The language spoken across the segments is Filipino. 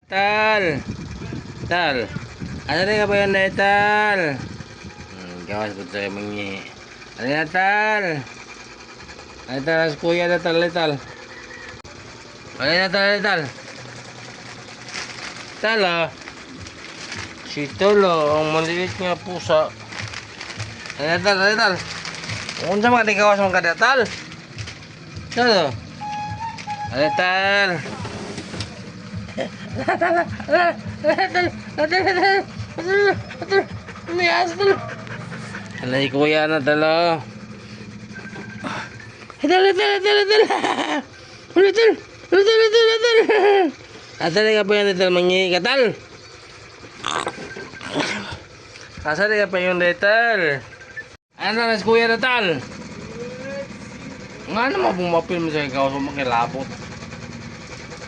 Tal. Tal. Ano rin ka ba yun na tal? Gawas po tayo mangi. Ano na tal? Ano tal? Kuya na tal. Ano na tal? Tal ah. Si Tolo, ang maliit nga pusa. Ano na tal? Kung sa mga gawas mong kada tal? Tal. Ano tal? Alay kuya na talo. Dala. Asal ka pa yan dal mangi katal. Asal ka pa yung detal. Ano na kuya na tal? Nga naman bumapil mo sa ikaw sa makilapot.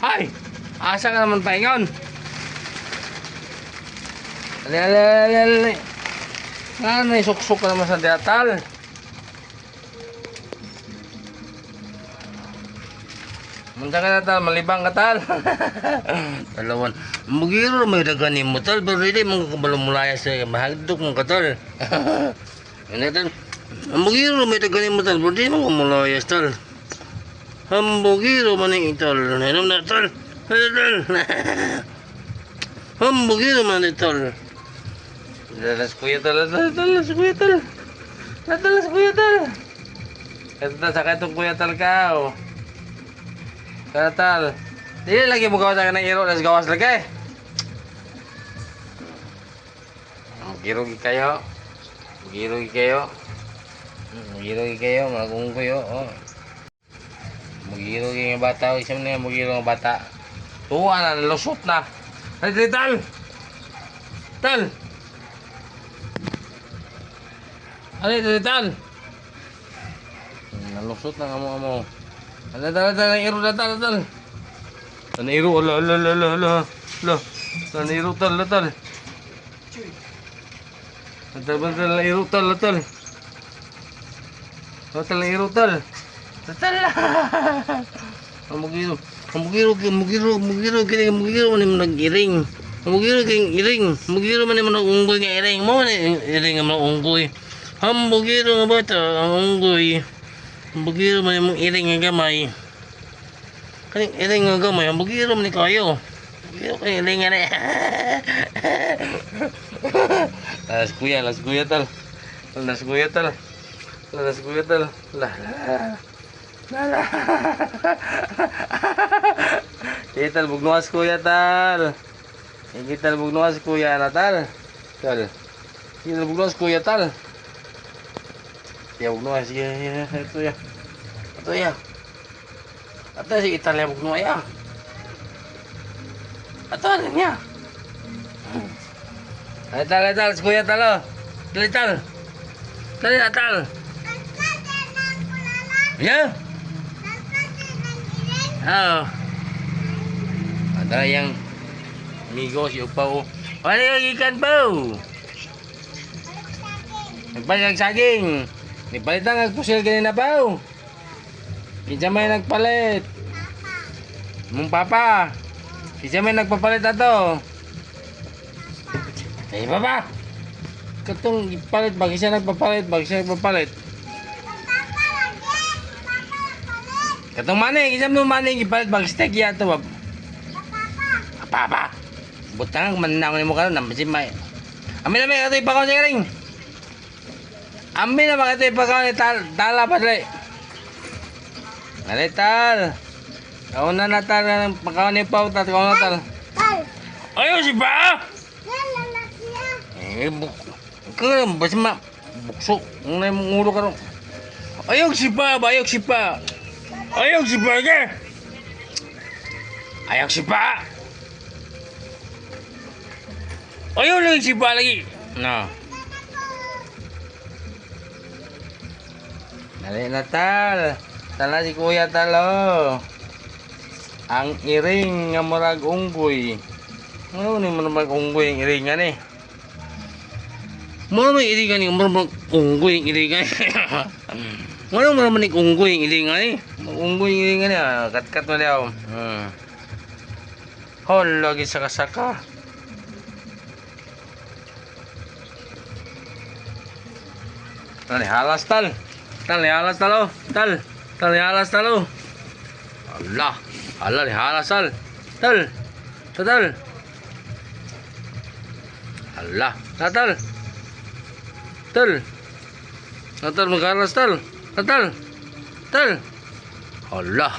Hay! Asa ka naman paingon? Ali. Nga suksok ka naman sa detal. Munta ka na tal, malibang ka tal. Talawan. Mugiro may dagani mo tal, pero hindi mong kabalumulaya sa mahagdok mong katal. Ano tal? Mugiro may dagani mo tal, pero hindi mong kabalumulaya tal. Hambugiro maning itol. Ano na tal? Hambugiro maning itol. Dalas kuya tal. Ito sa itong kuya tal ka. Kaya tal. Dili lagi mo gawas ka ng iro. Las gawas lagi. Magirogi kayo. Magunggoy oh. Mugiro yung bata, isang na mugiro ng bata. Tuwa na, lusot na. Ay, tal! Ay, tal! Nalusot na amo. Tal, iro na tal. Iro, ala. Iro, tal. Iro, tal. Tatala. Mugiro man mo nag-iring. Mugiro man mo nag-unggoy nga iring. Mo man iring nga unggoy. Mugiro nga bata ang unggoy. Mugiro man mo iring nga gamay. Kaning iring nga gamay, mugiro man ni kayo. Mugiro kay iring nga na. Las kuya tal. Lala. Kita bugnuas kuya tal. Kita bugnuas kuya natal. Tal. Kita bugnuas kuya tal. Ya bugnuas ya. Ito ya. Ito si Italia bugnuas ya. Ito niya. Tal kuya tal. Tal. Ya. Oh. Ada yang amigo si Upaw. Wala yung ikan po. Nagpalit ng saging. Nagpalit na nagpusil ganina po. Kinsa may nagpalit. Mong papa. Kinsa may nagpapalit ato. Ay papa. Katong ipalit bagi siya nagpapalit. Katong mani, kisam mo mani ipalit bag steak ya to bab. Papa. Butang manang ni mo karon namsin may. Amin na may ato ipakaw sa ring. Amin na ba ato ipakaw ni tala padre. Nalital. Kau na natal ng pakaw ni pau tat kau natal. Ayo si ba. Kau basma bukso ngunay ngulo karon. Ayo si pa. Ayaw si pa. Ayaw lang si pa lagi. No. Dali natal. Tala si kuya talo. Ang iring nga murag unggoy. Ano ni mo naman unggoy ang iring nga ni? Mo may iring nga ni murag unggoy ang iring nga. Ano mo naman unggoy ang iring nga ni? Unggoy ang iring nga ni. Kat mo daw. Lagi saka-saka. Tal, halas tal. Tal, halas tal oh. Tal. Tal, halas tal oh. Allah. Allah, halas tal. Tal. Tal. Allah. Tal. Tal. Tal, maghalas tal. Tal. Tal. Allah.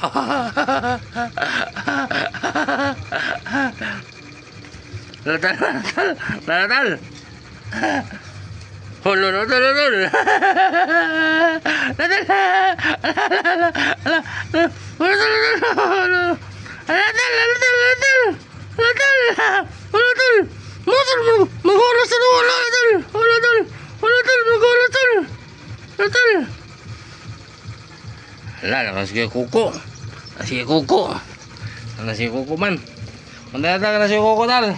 Tal. Tal. Holo, no, no, no, no. Ala, nasi kuko. Nasi kuko. Nasi kuko man. Manda ta nasi kuko tal.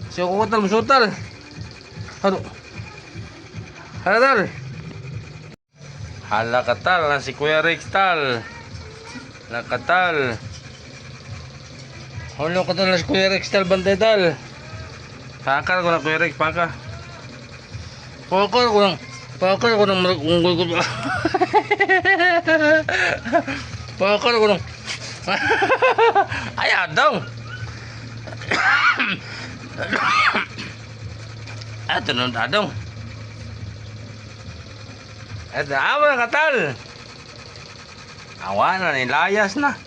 Nasi kuko tal musutal. Aduh. Hala tal. Hala katal na si Kuya Rex tal. Hala katal. Holo katal na si Kuya Rex tal bantay tal. Pakar ko na Kuya Rex paka. Pakar ko ng unggol ko. Pakar ko ng ay adong. Ato nung adong. At awa katal. Awa na nilayas na.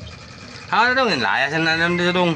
Awa na dong nilayas na naman dito dong.